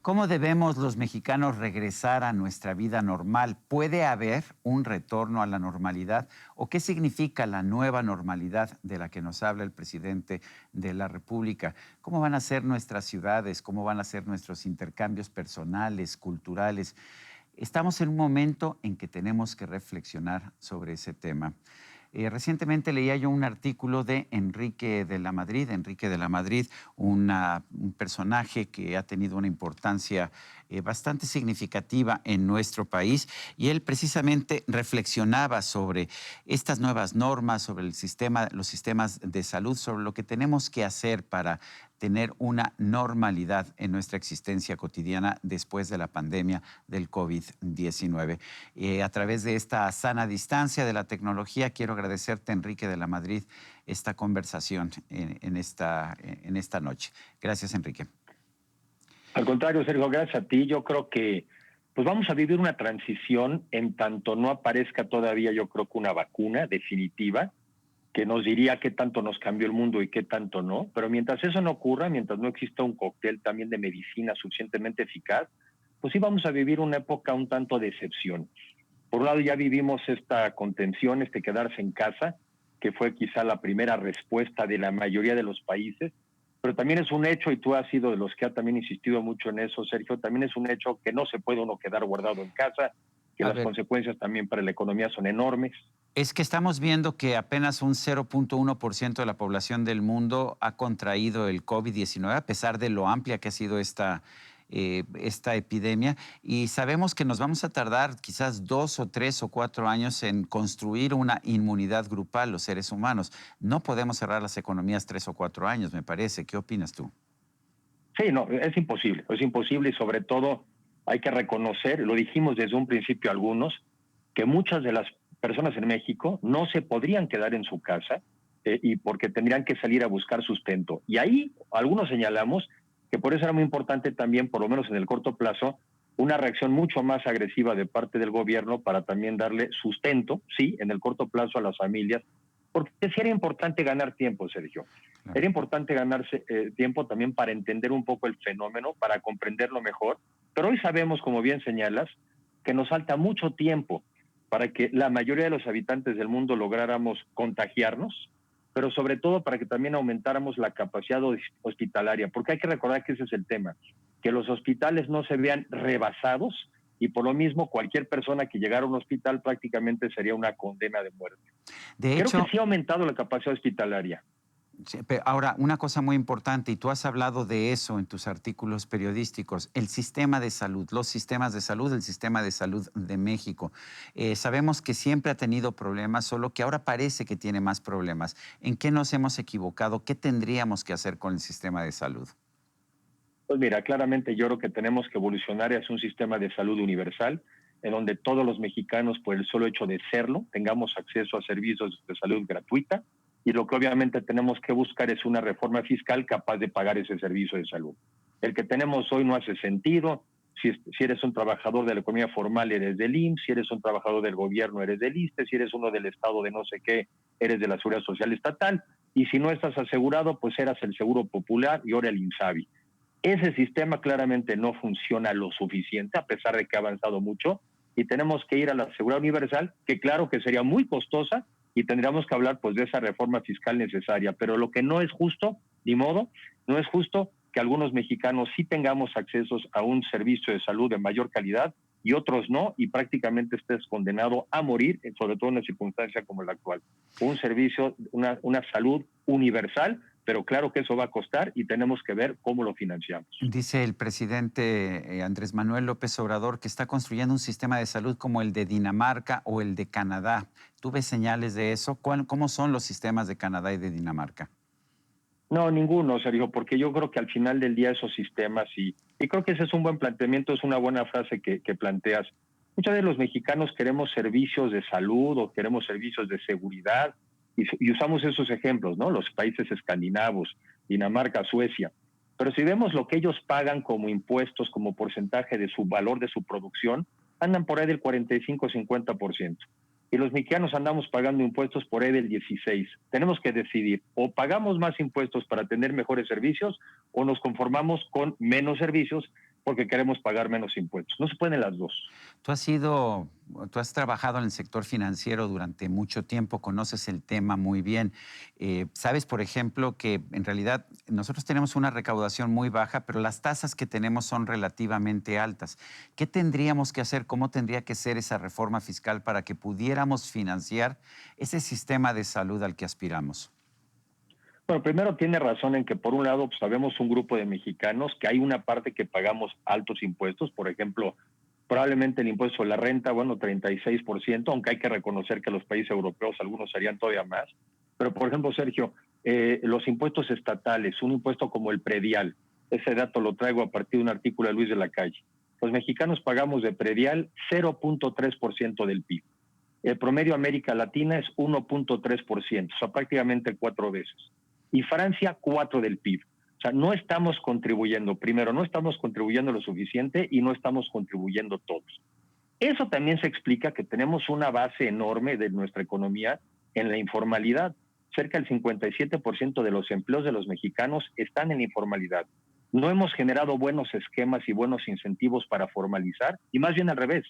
¿Cómo debemos los mexicanos regresar a nuestra vida normal? ¿Puede haber un retorno a la normalidad? ¿O qué significa la nueva normalidad de la que nos habla el presidente de la República? ¿Cómo van a ser nuestras ciudades? ¿Cómo van a ser nuestros intercambios personales, culturales? Estamos en un momento en que tenemos que reflexionar sobre ese tema. Recientemente leía yo un artículo de Enrique de la Madrid. Enrique de la Madrid, un personaje que ha tenido una importancia bastante significativa en nuestro país, y él precisamente reflexionaba sobre estas nuevas normas, sobre los sistemas de salud, sobre lo que tenemos que hacer para tener una normalidad en nuestra existencia cotidiana después de la pandemia del COVID-19. A través de esta sana distancia de la tecnología, quiero agradecerte, Enrique de la Madrid, esta conversación en esta noche. Gracias, Enrique. Al contrario, Sergio, gracias a ti. Yo creo que pues vamos a vivir una transición en tanto no aparezca todavía, yo creo que una vacuna definitiva que nos diría qué tanto nos cambió el mundo y qué tanto no. Pero mientras eso no ocurra, mientras no exista un cóctel también de medicina suficientemente eficaz, pues sí vamos a vivir una época un tanto de excepción. Por un lado ya vivimos esta contención, este quedarse en casa, que fue quizá la primera respuesta de la mayoría de los países, pero también es un hecho, y tú has sido de los que ha también insistido mucho en eso, Sergio, también es un hecho que no se puede uno quedar guardado en casa, que A las ver, consecuencias también para la economía son enormes. es que estamos viendo que apenas un 0.1% de la población del mundo ha contraído el COVID-19, a pesar de lo amplia que ha sido esta epidemia. Y sabemos que nos vamos a tardar quizás 2 o 3 o 4 años en construir una inmunidad grupal, los seres humanos. No podemos cerrar las economías 3 o 4 años, me parece. ¿Qué opinas tú? Sí, no, es imposible y sobre todo hay que reconocer, lo dijimos desde un principio algunos, que muchas de las personas en México no se podrían quedar en su casa y porque tendrían que salir a buscar sustento. Y ahí algunos señalamos que por eso era muy importante también, por lo menos en el corto plazo, una reacción mucho más agresiva de parte del gobierno para también darle sustento, sí, en el corto plazo a las familias, porque sí era importante ganar tiempo, Sergio. Claro. Era importante ganarse tiempo también para entender un poco el fenómeno, para comprenderlo mejor, pero hoy sabemos, como bien señalas, que nos falta mucho tiempo para que la mayoría de los habitantes del mundo lográramos contagiarnos, pero sobre todo para que también aumentáramos la capacidad hospitalaria, porque hay que recordar que ese es el tema, que los hospitales no se vean rebasados y por lo mismo cualquier persona que llegara a un hospital prácticamente sería una condena de muerte. De Creo que hecho, sí ha aumentado la capacidad hospitalaria. sí, ahora, una cosa muy importante, y tú has hablado de eso en tus artículos periodísticos, el sistema de salud, los sistemas de salud, el sistema de salud de México. Sabemos que siempre ha tenido problemas, solo que ahora parece que tiene más problemas. ¿En qué nos hemos equivocado? ¿Qué tendríamos que hacer con el sistema de salud? Pues mira, claramente yo creo que tenemos que evolucionar hacia un sistema de salud universal, en donde todos los mexicanos, por el solo hecho de serlo, tengamos acceso a servicios de salud gratuita, y lo que obviamente tenemos que buscar es una reforma fiscal capaz de pagar ese servicio de salud. El que tenemos hoy no hace sentido. Si eres un trabajador de la economía formal, eres del IMSS; si eres un trabajador del gobierno, eres del ISSSTE; si eres uno del Estado de no sé qué, eres de la Seguridad Social Estatal, y si no estás asegurado, pues eras el Seguro Popular y ahora el INSABI. Ese sistema claramente no funciona lo suficiente, a pesar de que ha avanzado mucho, y tenemos que ir a la seguridad universal, que claro que sería muy costosa, y tendríamos que hablar pues de esa reforma fiscal necesaria. Pero lo que no es justo, ni modo, no es justo que algunos mexicanos sí tengamos accesos a un servicio de salud de mayor calidad y otros no, y prácticamente estés condenado a morir, sobre todo en una circunstancia como la actual. Un servicio, una salud universal, pero claro que eso va a costar y tenemos que ver cómo lo financiamos. Dice el presidente Andrés Manuel López Obrador que está construyendo un sistema de salud como el de Dinamarca o el de Canadá. ¿Tú ves señales de eso? ¿Cómo son los sistemas de Canadá y de Dinamarca? No, ninguno, Sergio, porque yo creo que al final del día esos sistemas, y creo que ese es un buen planteamiento, es una buena frase que planteas. Muchos de los mexicanos queremos servicios de salud o queremos servicios de seguridad, y usamos esos ejemplos, ¿no? Los países escandinavos, Dinamarca, Suecia. Pero si vemos lo que ellos pagan como impuestos, como porcentaje de su valor de su producción, andan por ahí del 45-50%. Y los mexicanos andamos pagando impuestos por ahí del 16. Tenemos que decidir, o pagamos más impuestos para tener mejores servicios, o nos conformamos con menos servicios porque queremos pagar menos impuestos. No se pueden las dos. Tú has sido, tú has trabajado en el sector financiero durante mucho tiempo, conoces el tema muy bien. Sabes, por ejemplo, que en realidad nosotros tenemos una recaudación muy baja, pero las tasas que tenemos son relativamente altas. ¿Qué tendríamos que hacer? ¿Cómo tendría que ser esa reforma fiscal para que pudiéramos financiar ese sistema de salud al que aspiramos? Bueno, primero tiene razón en que por un lado pues, sabemos un grupo de mexicanos que hay una parte que pagamos altos impuestos, por ejemplo, probablemente el impuesto a la renta, bueno, 36%, aunque hay que reconocer que los países europeos algunos serían todavía más. Pero, por ejemplo, Sergio, los impuestos estatales, un impuesto como el predial, ese dato lo traigo a partir de un artículo de Luis de la Calle. Los mexicanos pagamos de predial 0.3% del PIB. El promedio América Latina es 1.3%, o sea, prácticamente 4 veces. Y Francia, 4 del PIB. O sea, no estamos contribuyendo, primero, no estamos contribuyendo lo suficiente y no estamos contribuyendo todos. Eso también se explica que tenemos una base enorme de nuestra economía en la informalidad. Cerca del 57% de los empleos de los mexicanos están en la informalidad. No hemos generado buenos esquemas y buenos incentivos para formalizar, y más bien al revés.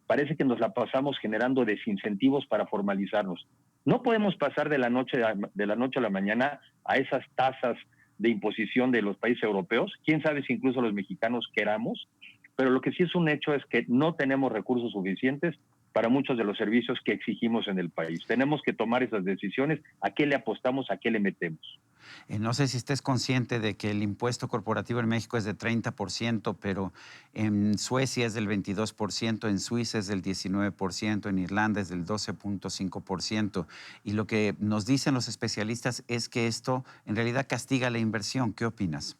Parece que nos la pasamos generando desincentivos para formalizarnos. No podemos pasar de la noche a la mañana a esas tasas de imposición de los países europeos. Quién sabe si incluso los mexicanos queramos, pero lo que sí es un hecho es que no tenemos recursos suficientes para muchos de los servicios que exigimos en el país. Tenemos que tomar esas decisiones, a qué le apostamos, a qué le metemos. No sé si estés consciente de que el impuesto corporativo en México es de 30%, pero en Suecia es del 22%, en Suiza es del 19%, en Irlanda es del 12.5%. Y lo que nos dicen los especialistas es que esto en realidad castiga la inversión. ¿Qué opinas?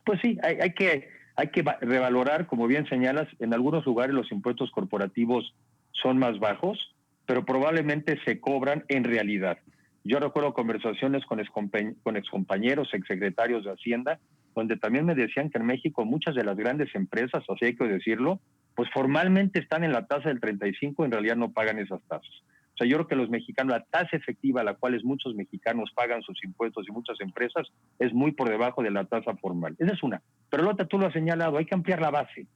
Pues sí, hay que revalorar, como bien señalas, en algunos lugares los impuestos corporativos son más bajos, pero probablemente se cobran en realidad. Yo recuerdo conversaciones con excompañeros, exsecretarios de Hacienda, donde también me decían que en México muchas de las grandes empresas, así hay que decirlo, pues formalmente están en la tasa del 35, en realidad no pagan esas tasas. O sea, yo creo que los mexicanos, la tasa efectiva a la cual muchos mexicanos pagan sus impuestos y muchas empresas es muy por debajo de la tasa formal. Esa es una. Pero Lota, tú lo has señalado, hay que ampliar la base.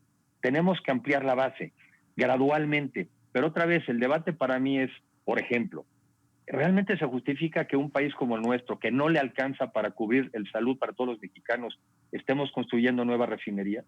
Tenemos que ampliar la base gradualmente. Pero otra vez, el debate para mí es, por ejemplo, ¿realmente se justifica que un país como el nuestro, que no le alcanza para cubrir el salud para todos los mexicanos, estemos construyendo nuevas refinerías?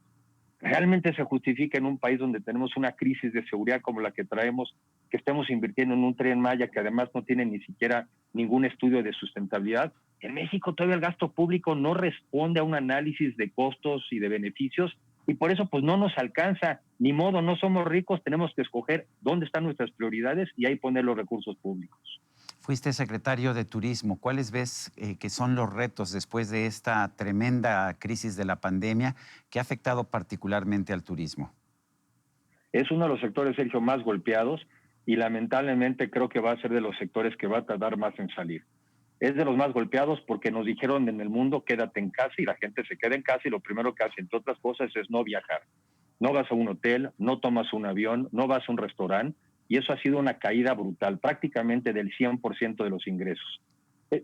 ¿Realmente se justifica en un país donde tenemos una crisis de seguridad como la que traemos, que estemos invirtiendo en un Tren Maya que además no tiene ni siquiera ningún estudio de sustentabilidad? En México todavía el gasto público no responde a un análisis de costos y de beneficios y por eso pues no nos alcanza, ni modo, no somos ricos, tenemos que escoger dónde están nuestras prioridades y ahí poner los recursos públicos. Fuiste secretario de Turismo. ¿Cuáles ves que son los retos después de esta tremenda crisis de la pandemia que ha afectado particularmente al turismo? Es uno de los sectores, Sergio, más golpeados y lamentablemente creo que va a ser de los sectores que va a tardar más en salir. Es de los más golpeados porque nos dijeron en el mundo quédate en casa y la gente se queda en casa y lo primero que hace, entre otras cosas, es no viajar. No vas a un hotel, no tomas un avión, no vas a un restaurante y eso ha sido una caída brutal, prácticamente del 100% de los ingresos.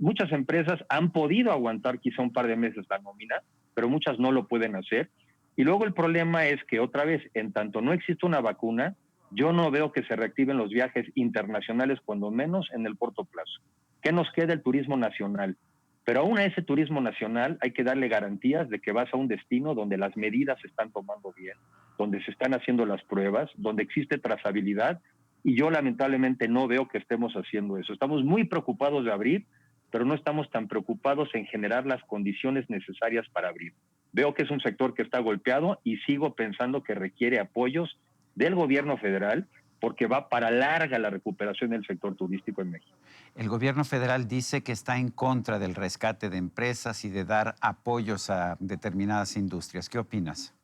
Muchas empresas han podido aguantar quizá un par de meses la nómina, pero muchas no lo pueden hacer. Y luego el problema es que otra vez, en tanto no existe una vacuna, yo no veo que se reactiven los viajes internacionales, cuando menos en el corto plazo. ¿Qué nos queda? El turismo nacional. Pero aún a ese turismo nacional hay que darle garantías de que vas a un destino donde las medidas se están tomando bien, donde se están haciendo las pruebas, donde existe trazabilidad, y yo lamentablemente no veo que estemos haciendo eso. Estamos muy preocupados de abrir, pero no estamos tan preocupados en generar las condiciones necesarias para abrir. Veo que es un sector que está golpeado y sigo pensando que requiere apoyos del gobierno federal porque va para larga la recuperación del sector turístico en México. El gobierno federal dice que está en contra del rescate de empresas y de dar apoyos a determinadas industrias. ¿Qué opinas?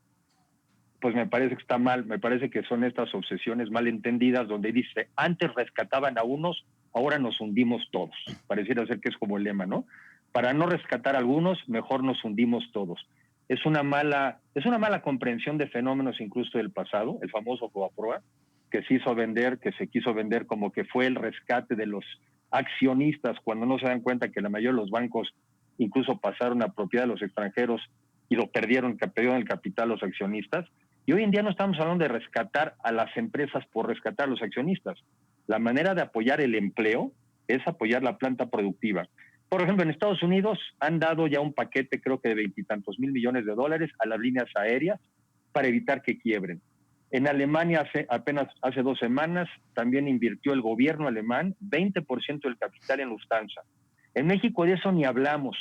Pues me parece que está mal, me parece que son estas obsesiones mal entendidas donde dice, antes rescataban a unos, ahora nos hundimos todos. Pareciera ser que es como el lema, ¿no? Para no rescatar a algunos, mejor nos hundimos todos. Es una mala comprensión de fenómenos incluso del pasado, el famoso Coaproa, que se quiso vender como que fue el rescate de los accionistas, cuando no se dan cuenta que la mayoría de los bancos incluso pasaron a propiedad de los extranjeros y perdieron el capital los accionistas. Y hoy en día no estamos hablando de rescatar a las empresas por rescatar a los accionistas. La manera de apoyar el empleo es apoyar la planta productiva. Por ejemplo, en Estados Unidos han dado ya un paquete, creo que de 20 y tantos mil millones de dólares a las líneas aéreas para evitar que quiebren. En Alemania, apenas hace 2 semanas, también invirtió el gobierno alemán 20% del capital en Lufthansa. En México de eso ni hablamos,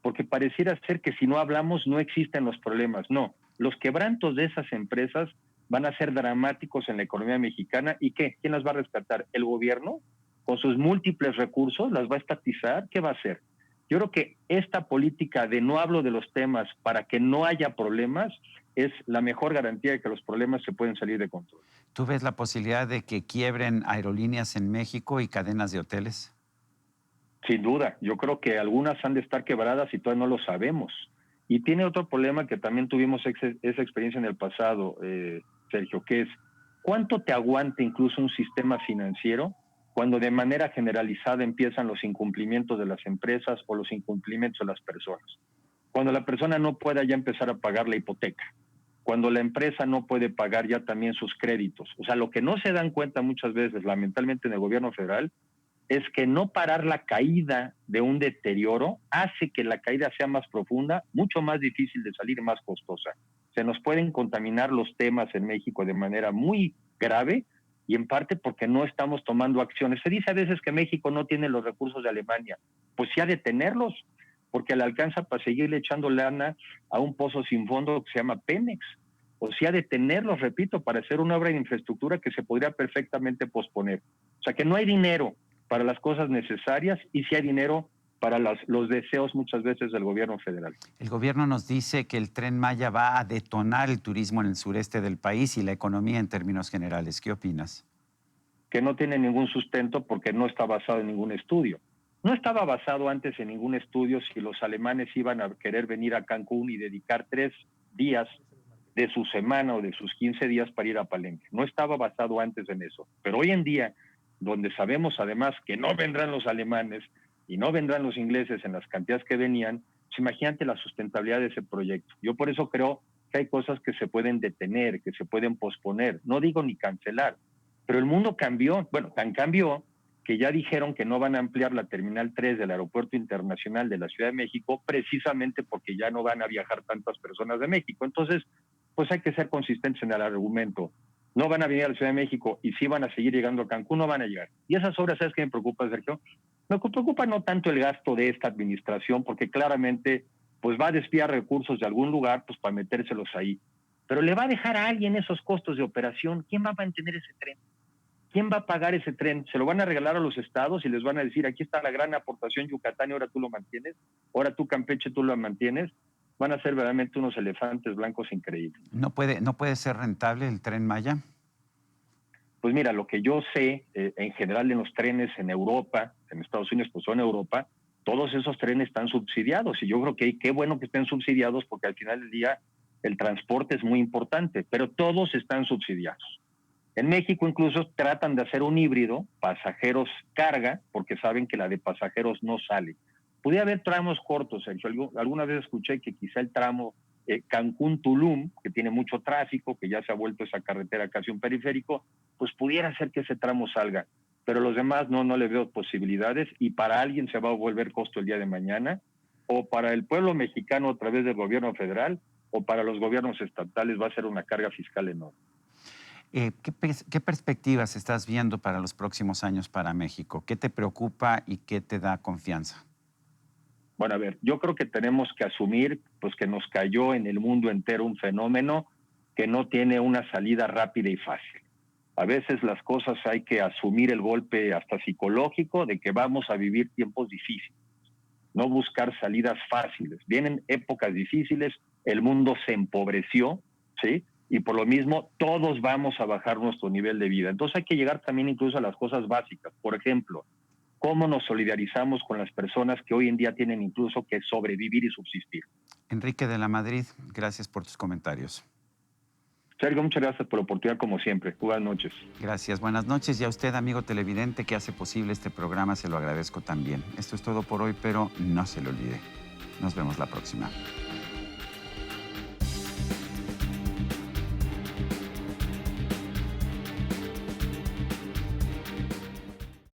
porque pareciera ser que si no hablamos no existen los problemas. No, los quebrantos de esas empresas van a ser dramáticos en la economía mexicana. ¿Y qué? ¿Quién las va a rescatar? ¿El gobierno? Con sus múltiples recursos, ¿las va a estatizar? ¿Qué va a hacer? Yo creo que esta política de no hablo de los temas para que no haya problemas es la mejor garantía de que los problemas se pueden salir de control. ¿Tú ves la posibilidad de que quiebren aerolíneas en México y cadenas de hoteles? Sin duda, yo creo que algunas han de estar quebradas y todavía no lo sabemos. Y tiene otro problema que también tuvimos esa experiencia en el pasado, Sergio, que es ¿cuánto te aguanta incluso un sistema financiero cuando de manera generalizada empiezan los incumplimientos de las empresas o los incumplimientos de las personas? Cuando la persona no pueda ya empezar a pagar la hipoteca, cuando la empresa no puede pagar ya también sus créditos. O sea, lo que no se dan cuenta muchas veces, lamentablemente en el gobierno federal, es que no parar la caída de un deterioro hace que la caída sea más profunda, mucho más difícil de salir, más costosa. Se nos pueden contaminar los temas en México de manera muy grave y en parte porque no estamos tomando acciones. Se dice a veces que México no tiene los recursos de Alemania. Pues sí ha de tenerlos, porque le alcanza para seguirle echando lana a un pozo sin fondo que se llama Pemex. O sea, de tenerlos, repito, para hacer una obra de infraestructura que se podría perfectamente posponer. O sea, que no hay dinero para las cosas necesarias y sí hay dinero para los deseos muchas veces del gobierno federal. El gobierno nos dice que el Tren Maya va a detonar el turismo en el sureste del país y la economía en términos generales. ¿Qué opinas? Que no tiene ningún sustento porque no está basado en ningún estudio. No estaba basado antes en ningún estudio si los alemanes iban a querer venir a Cancún y dedicar 3 días de su semana o de sus 15 días para ir a Palenque. No estaba basado antes en eso. Pero hoy en día, donde sabemos además que no vendrán los alemanes y no vendrán los ingleses en las cantidades que venían, pues imagínate la sustentabilidad de ese proyecto. Yo por eso creo que hay cosas que se pueden detener, que se pueden posponer. No digo ni cancelar, pero el mundo cambió. Bueno, tan cambió que ya dijeron que no van a ampliar la Terminal 3 del Aeropuerto Internacional de la Ciudad de México precisamente porque ya no van a viajar tantas personas de México. Entonces, pues hay que ser consistentes en el argumento. No van a venir a la Ciudad de México y si van a seguir llegando a Cancún, no van a llegar. Y esas obras, ¿sabes qué me preocupa, Sergio? Me preocupa no tanto el gasto de esta administración, porque claramente pues va a desviar recursos de algún lugar pues para metérselos ahí. Pero le va a dejar a alguien esos costos de operación. ¿Quién va a mantener ese tren? ¿Quién va a pagar ese tren? ¿Se lo van a regalar a los estados y les van a decir, aquí está la gran aportación Yucatán y ahora tú lo mantienes? ¿Ahora tú, Campeche, tú lo mantienes? Van a ser verdaderamente unos elefantes blancos increíbles. ¿No puede ser rentable el Tren Maya? Pues mira, lo que yo sé, en general en los trenes en Europa, en Estados Unidos, pues son Europa, todos esos trenes están subsidiados y yo creo que qué bueno que estén subsidiados porque al final del día el transporte es muy importante, pero todos están subsidiados. En México incluso tratan de hacer un híbrido, pasajeros carga, porque saben que la de pasajeros no sale. Pudiera haber tramos cortos, Sergio. Alguna vez escuché que quizá el tramo Cancún-Tulum, que tiene mucho tráfico, que ya se ha vuelto esa carretera casi un periférico, pues pudiera ser que ese tramo salga. Pero los demás no le veo posibilidades y para alguien se va a volver costo el día de mañana, o para el pueblo mexicano a través del gobierno federal, o para los gobiernos estatales va a ser una carga fiscal enorme. ¿Qué perspectivas estás viendo para los próximos años para México? ¿Qué te preocupa y qué te da confianza? Bueno, a ver, yo creo que tenemos que asumir pues, que nos cayó en el mundo entero un fenómeno que no tiene una salida rápida y fácil. A veces las cosas hay que asumir el golpe hasta psicológico de que vamos a vivir tiempos difíciles, no buscar salidas fáciles. Vienen épocas difíciles, el mundo se empobreció, ¿sí? Y por lo mismo todos vamos a bajar nuestro nivel de vida. Entonces hay que llegar también incluso a las cosas básicas. Por ejemplo, ¿cómo nos solidarizamos con las personas que hoy en día tienen incluso que sobrevivir y subsistir? Enrique de la Madrid, gracias por tus comentarios. Sergio, muchas gracias por la oportunidad como siempre. Buenas noches. Gracias, buenas noches. Y a usted, amigo televidente, que hace posible este programa, se lo agradezco también. Esto es todo por hoy, pero no se lo olvide. Nos vemos la próxima.